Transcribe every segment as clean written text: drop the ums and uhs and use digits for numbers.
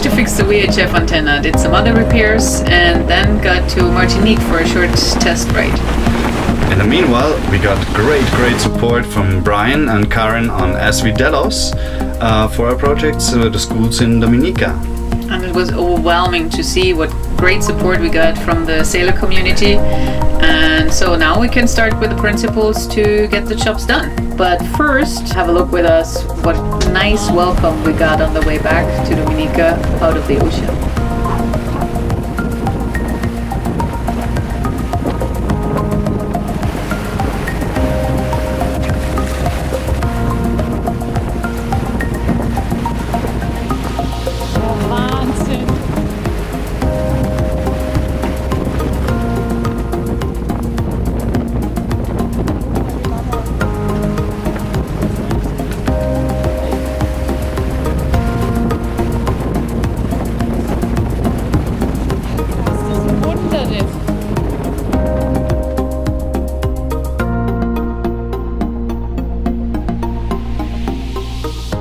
to fix the VHF antenna, did some other repairs, and then got to Martinique for a short test ride. In the meanwhile, we got great support from Brian and Karen on DELOS for our projects with the schools in Dominica. And it was overwhelming to see what great support we got from the sailor community. And so now we can start with the principals to get the jobs done. But first, have a look with us what nice welcome we got on the way back to Dominica out of the ocean.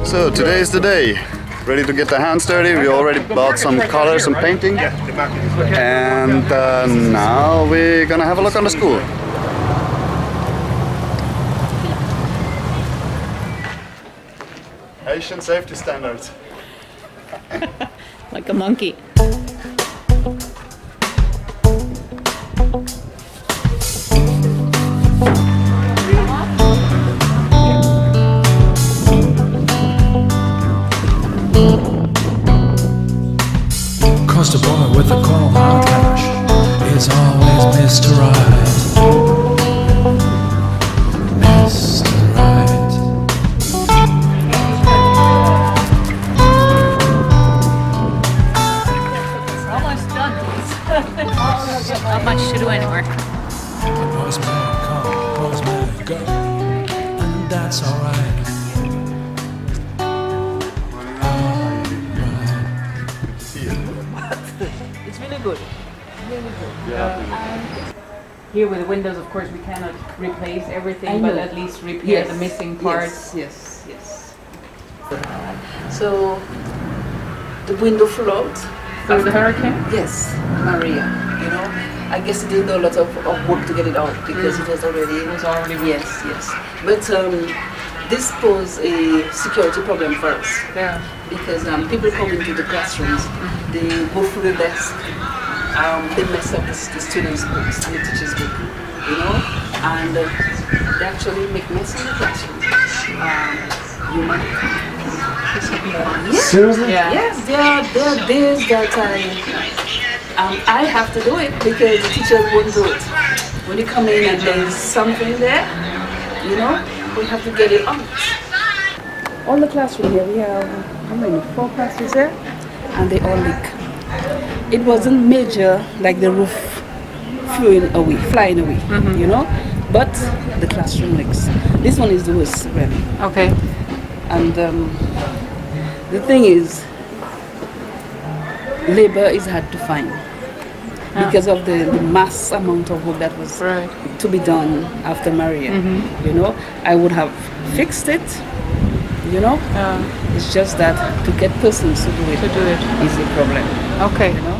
So today is the day. Ready to get the hands dirty. We already bought some colors and painting. And now we're gonna have a look on the school. Asian safety standards. Like a monkey. The boy with the cold hard cash is always Mr. Right. Mr. Right. Almost done. Not much to do anymore. Boys may come, boys may go, and that's alright. It's really good. Really good. Here with the windows, of course, we cannot replace everything, but at least repair the missing parts. Yes. So the window flew out. Through the hurricane? Yes, Maria. You know, I guess it didn't do a lot of work to get it out because it was already. It was already. Yes. But this posed a security problem for us. Yeah. Because people come into the classrooms, they go through the desk, they mess up the students' books and the teachers' book, you know, and they actually make mess in the classroom. Seriously? Yeah. Yes, there are days that I have to do it because the teachers won't do it. When you come in and there's something there, you know, we have to get it out. All the classroom here, we have how many? 4 classes here, and they all leak. It wasn't major like the roof flying away, you know, but the classroom leaks. This one is the worst, really. Okay. And the thing is, labor is hard to find because of the mass amount of work that was to be done after Maria. You know, I would have fixed it. You know, it's just that to get persons to do it is the problem. Okay. You know,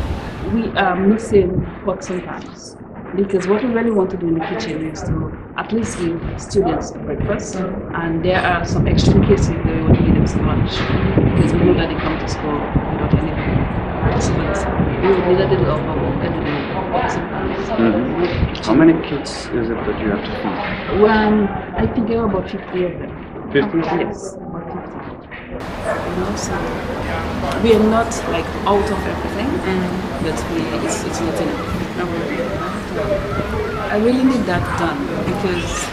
we are missing pots and pans because what we really want to do in the kitchen is to at least give students breakfast, and there are some extreme cases where we want to give them some lunch because we know that they come to school without anything. So we would need a little of our work and a little pots and pans. How many kids is it that you have to feed? Well, I think there are about 50 of them. 50? Yes, about 50. You know, so we are not like out of everything, but it's not enough. I really need that done because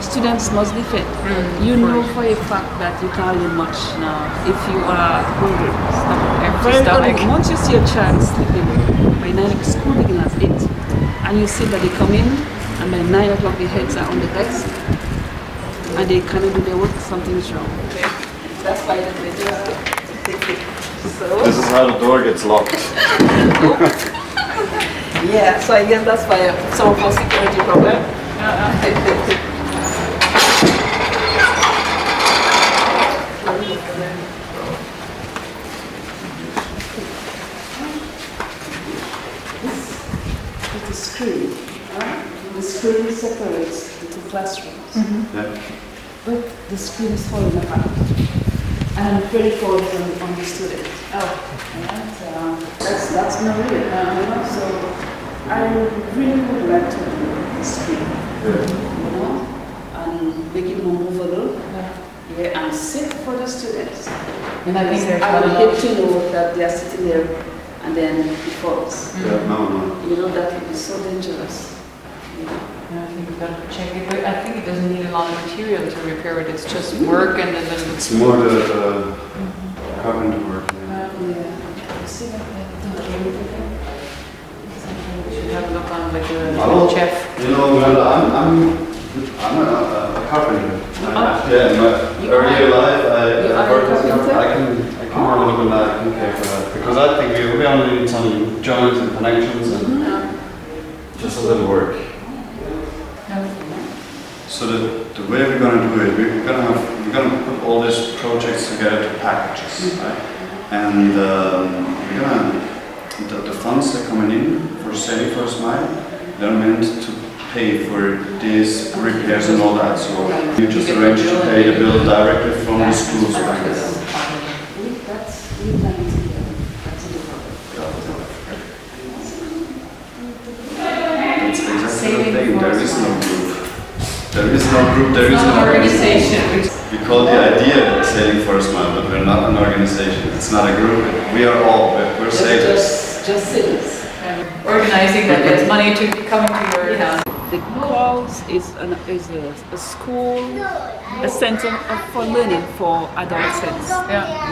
students must be fed. You know for a fact that you can't learn much now if you are hungry. Once you see a child sleeping by 9 o'clock, school begins at 8, and you see that they come in and by 9 o'clock their heads are on the desk and they cannot do their work, something is wrong. That's why they do so. This is how the door gets locked. Yeah, so I guess that's why some of our security problem. screen. The screen separates the two classrooms. Yeah. But the screen is falling apart. And I'm very focused on the student. That's not real. So I really would like to do the screen. And make it more movable. And sit for the students. And I think I would hate to know that they are sitting there and then it falls. No. You know, that would be so dangerous. I think we've got to check it, but I think it doesn't need a lot of material to repair it. It's just work and a little bit. It's more the carpenter work. See that? We should have a look on like a chef. You know, I'm a carpenter. Yeah, in my earlier life, I worked as a carpenter. I can have a look on that. I can pay for that because I think we only need some joints and connections and just a little work. So the way we're going to do it, we're going to put all these projects together to packages, right? And we're going to the funds that are coming in for Saving for Smile, they're meant to pay for these repairs and all that. So you just arrange to pay the bill directly from the school's bank. That's exactly the thing. There is no group. There is no group. There is no organization. We call the idea Saving for a Smile, but we're not an organization. It's not a group. We are all. We're savers. Just savers. Organizing that there's money to come into your house. The Calls is a school, a center for learning for adolescents.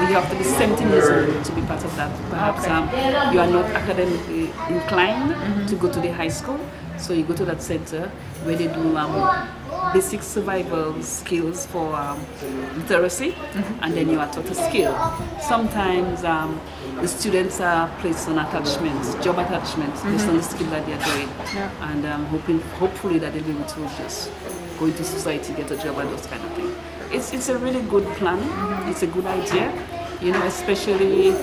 We have to be 17 years old to be part of that. Perhaps you are not academically inclined to go to the high school, so you go to that center where they do basic survival skills for literacy, and then you are taught a skill. Sometimes the students are placed on attachments, job attachments, based on the skill that they are doing, and hopefully that they'll be able to just go into society, get a job, and those kind of things. It's a really good plan. It's a good idea, you know, especially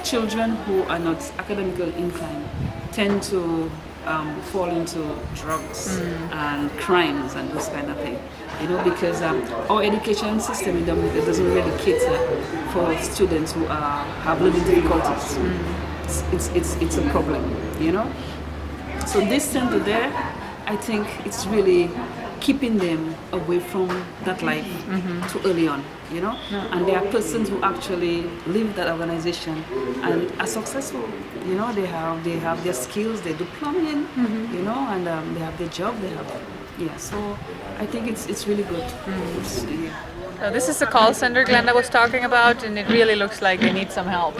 children who are not academically inclined tend to fall into drugs and crimes and those kind of things. You know, because our education system in Dominica doesn't really cater for students who have learning difficulties. It's a problem, you know. So this center there, I think it's really keeping them away from that life too early on, you know. And there are persons who actually leave that organization and are successful. You know, they have their skills, they do plumbing, you know, and they have their job, they have, so I think it's really good. So this is the call center Glenda was talking about, and it really looks like they need some help.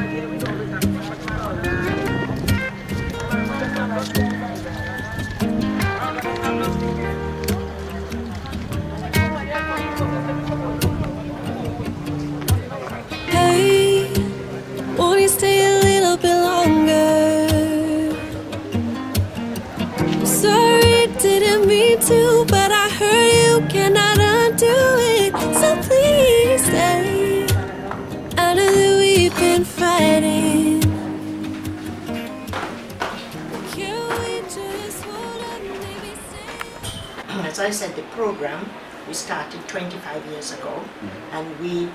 Hey, won't you stay a little bit longer? I'm sorry, didn't mean to, but I heard you cannot undo it. So please stay. I know that we've been fighting. Can we just hold up, maybe stay? As I said, the program we started 25 years ago, and we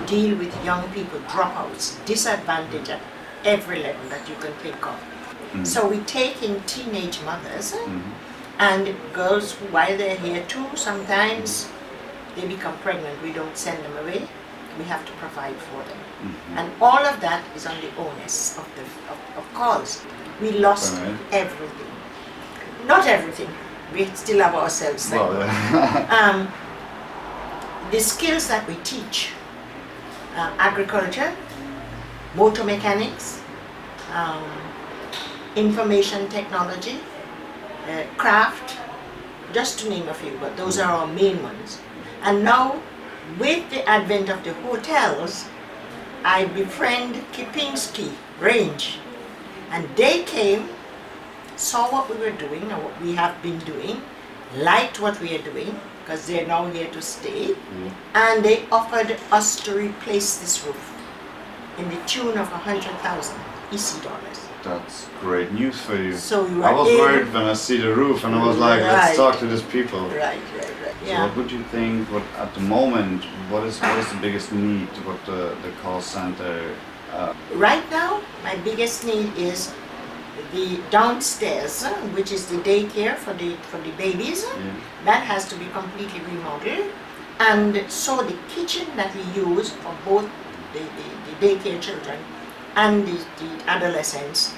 deal with young people, dropouts, disadvantaged at every level that you can think of. So we take in teenage mothers and girls who, while they're here too, sometimes they become pregnant. We don't send them away. We have to provide for them. And all of that is on the onus of calls. We lost everything. Not everything. We still have ourselves there. Well, the skills that we teach, agriculture, motor mechanics, information technology, craft, just to name a few, but those are our main ones. And now, with the advent of the hotels, I befriend Kipinski Range, and they came, saw what we were doing or what we have been doing, liked what we are doing, because they're now here to stay, and they offered us to replace this roof in the tune of 100,000 EC dollars. That's great news for you. So you I are was able- worried when I see the roof and I was like, Right. let's talk to these people. Right. So Yeah. what would you think, what at the moment, what is the biggest need, what the call center, Right now, my biggest need is the downstairs, which is the daycare for the babies. That has to be completely remodeled. And so the kitchen that we use for both the daycare children and the adolescents,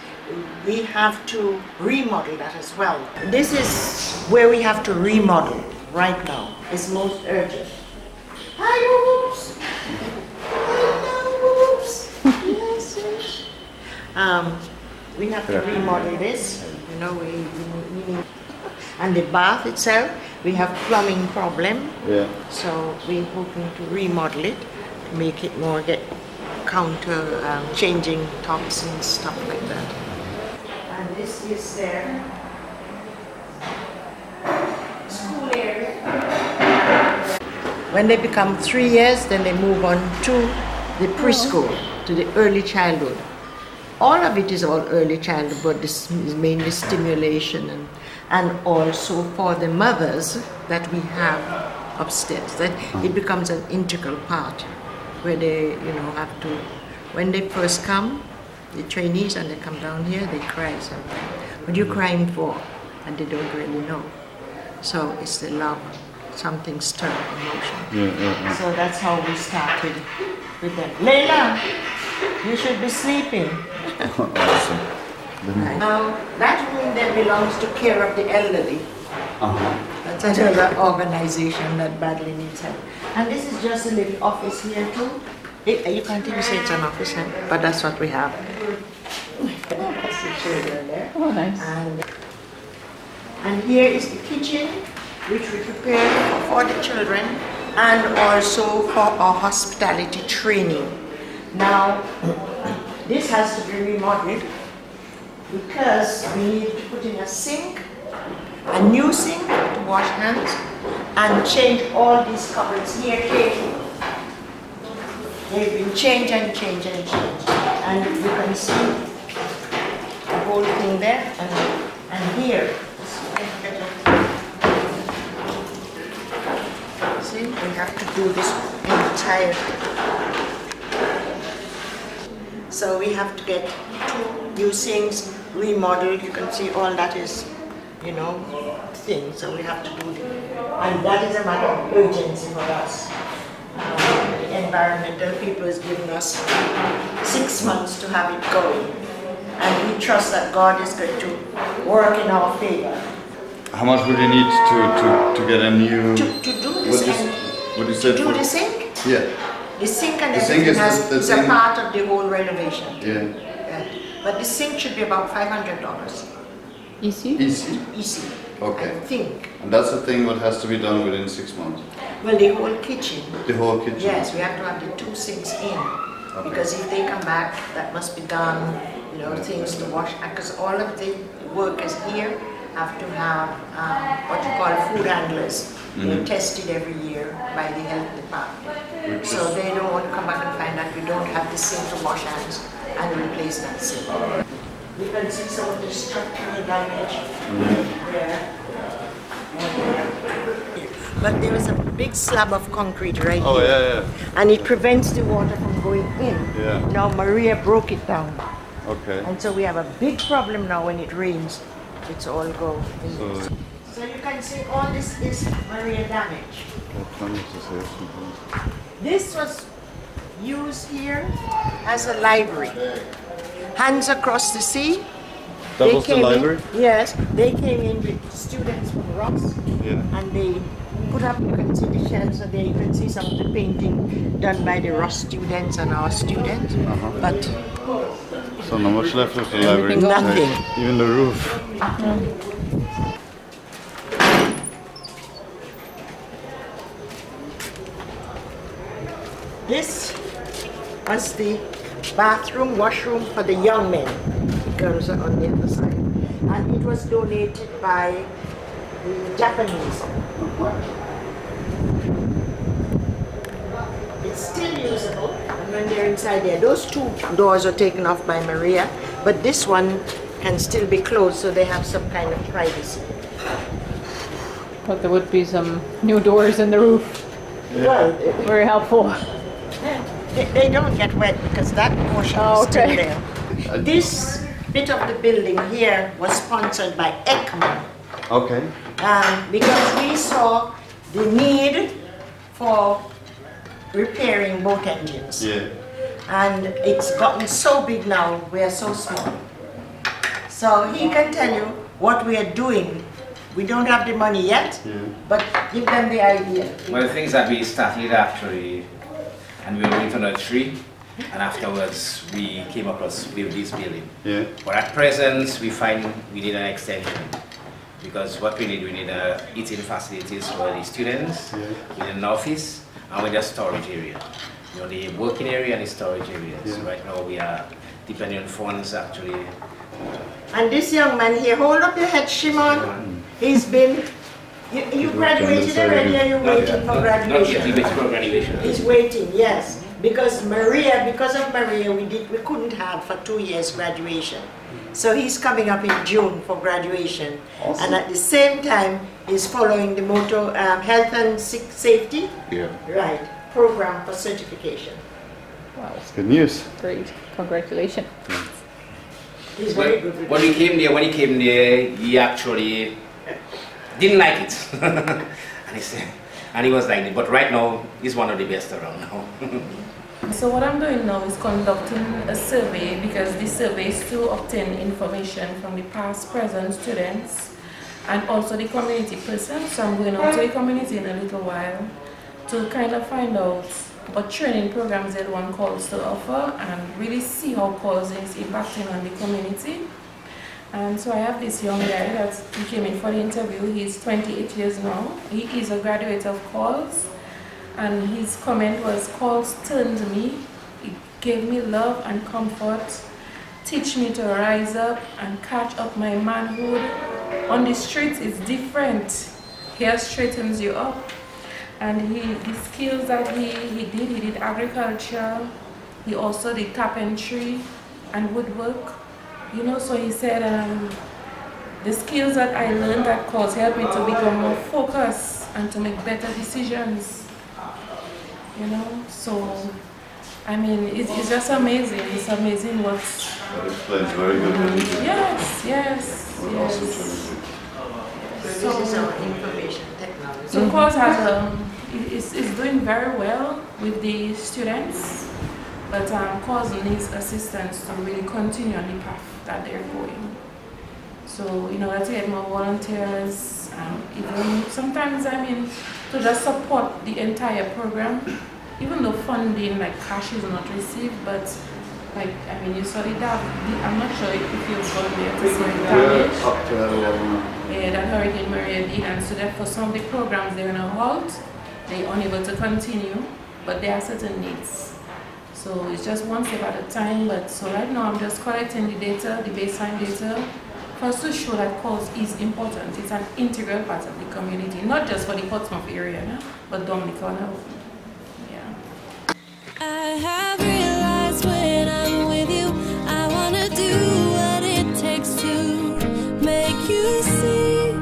we have to remodel that as well. This is where we have to remodel right now. It's most urgent. Hi, whoops! Hello, whoops! Yes, yes. We have to remodel this. You know, we need. And the bath itself, we have plumbing problem. Yeah. So we're hoping to remodel it, to make it more counter changing tops and stuff like that. And this is their school area. When they become 3 years, then they move on to the preschool, to the early childhood. All of it is all early childhood, but this is mainly stimulation and also for the mothers that we have upstairs. That it becomes an integral part where they, have to, when they first come, the trainees, and they come down here, they cry something. What are you crying for? And they don't really know. So it's the love, something stirred emotion. So that's how we started with them. Layla, you should be sleeping. Awesome. Now, that room then belongs to Care of the Elderly. That's another organization that badly needs help. And this is just a little office here too. You can't even say it's an office, but that's what we have. That's the children there. Oh, nice. And here is the kitchen, which we prepared for the children and also for our hospitality training. Now, this has to be remodeled because we need to put in a sink, a new sink to wash hands, and change all these cupboards here. They've been changed and changed and changed. And you can see the whole thing there and here. See, we have to do this entire. So we have to get 2 new sinks remodeled. You can see all that is, thing. So we have to do it. And that is a matter of urgency for us. The environmental people has given us 6 months to have it going. And we trust that God is going to work in our favor. How much would you need to get a new... To do the sink? Yeah. The sink and The sink everything is is a part of the whole renovation. Yeah. But the sink should be about $500. Easy? Easy. Okay. I think. And that's the thing what has to be done within 6 months? Well, the whole kitchen. The whole kitchen? Yes, we have to have the 2 sinks in. Okay. Because if they come back, that must be done, things to wash. Because all of the workers here have to have what you call food handlers. They're tested every year by the health department. So they don't want to come back and find that we don't have the sink to wash hands and replace that sink. You can see some of the structural damage there. But there was a big slab of concrete right here. Oh, yeah. And it prevents the water from going in. Yeah. Now Maria broke it down. Okay. And so we have a big problem now when it rains. It's all go. So you can see all this is Maria damage. This was used here as a library. Hands Across the Sea. That was the library? Yes, they came in with students from Ross. Yeah. And they put up, you can see the shelves, so there you can see some of the painting done by the Ross students and our students. But so not much left of the library. Nothing. Even the roof. This was the bathroom, washroom for the young men. The girls are on the other side. And it was donated by the Japanese. It's still usable. And when they're inside there, those 2 doors are taken off by Maria. but this one can still be closed, so they have some kind of privacy. But there would be some new doors in the roof. Well, Very helpful. they don't get wet because that portion is still there. This bit of the building here was sponsored by Ekman. Okay. Because we saw the need for repairing boat engines. Yeah. And it's gotten so big now, we are so small. So he can tell you what we are doing. We don't have the money yet, but give them the idea. Well, the things that we started actually, and we were waiting on a tree, and afterwards we came across with this building. Yeah. But at present, we find we need an extension. Because what we need eating facilities for the students, with an office, and with a storage area. You know, the working area and the storage areas. Right now we are depending on funds actually. And this young man here, hold up your head, Shimon. He's been, you graduated already, or you're waiting for graduation? Not yet, for graduation. He's waiting, yes. Because of Maria, we couldn't have for 2 years graduation. So he's coming up in June for graduation. Awesome. And at the same time, he's following the motto health and safety. Yeah. Right. Program for certification. Wow. That's good news. Great. Congratulations. He's very good with when he came there, he actually didn't like it. and he was like, but right now, he's one of the best around now. So what I'm doing now is conducting a survey, because this survey is to obtain information from the past, present students and also the community person. So I'm going out to the community in a little while to kind of find out what training programs everyone calls to offer and really see how calls is impacting on the community. And so I have this young guy that he came in for the interview. He's 28 years now. He is a graduate of calls. And his comment was, calls turned me, it gave me love and comfort, teach me to rise up and catch up my manhood. On the streets it's different, here straightens you up. And the skills that he did agriculture, he also did carpentry and woodwork. You know, so he said, the skills that I learned at calls helped me to become more focused and to make better decisions. You know, so I mean, it's just amazing. It's amazing what's. That explains very good. Yes, yes, yes. So this is our information technology. So course has is doing very well with the students, but course needs assistance to really continue on the path that they're going. So in order to get more volunteers, even sometimes I mean to just support the entire program, even though funding like cash is not received, but like I mean you saw the I'm not sure if you've gone there to see the damage. Yeah, that Hurricane Maria did, and so that for some of the programs they're in a halt, they're unable to continue, but there are certain needs. So it's just one step at a time. But so right now I'm just collecting the data, the baseline data, for us to show that cause is important. It's an integral part of the community, not just for the Portsmouth area, no? But Dominica. Yeah. I have realized when I'm with you, I wanna do what it takes to make you see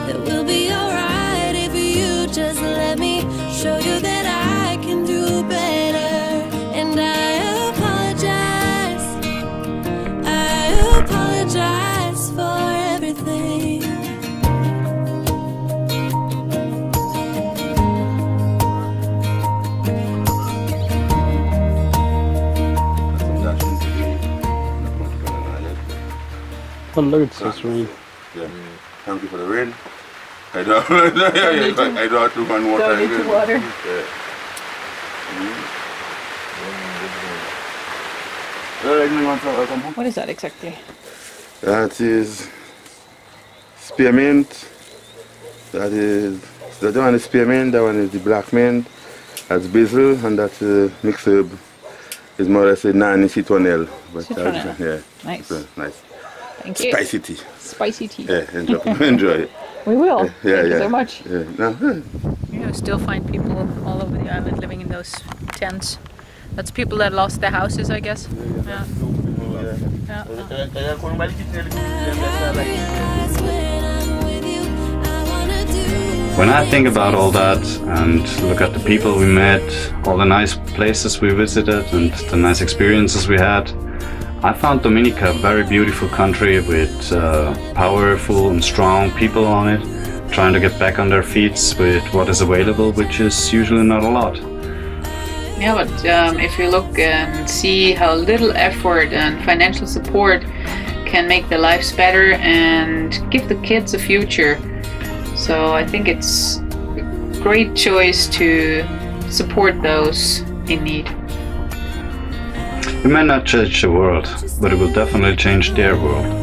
that we'll be alright if you just let me show you that I can do better. And I apologize for everything. Oh, look, it's just rain. Yeah. Thank you for the rain. I don't have to run water. Don't need to water. Yeah. What is that exactly? That is spearmint. That one is spearmint, that one is the black mint. That's basil, and that mixed herb is more or less a nani citronelle. Citronelle. Yeah. Nice. So, nice. Thank you. Spicy tea. Spicy tea. Yeah, enjoy it. We will. Yeah, Thank you so much. Yeah. No. You still find people all over the island living in those tents. That's people that lost their houses, I guess. Yeah. When I think about all that and look at the people we met, all the nice places we visited and the nice experiences we had, I found Dominica a very beautiful country with powerful and strong people on it, trying to get back on their feet with what is available, which is usually not a lot. Yeah, but if you look and see how little effort and financial support can make their lives better and give the kids a future. So I think it's a great choice to support those in need. It may not change the world, but it will definitely change their world.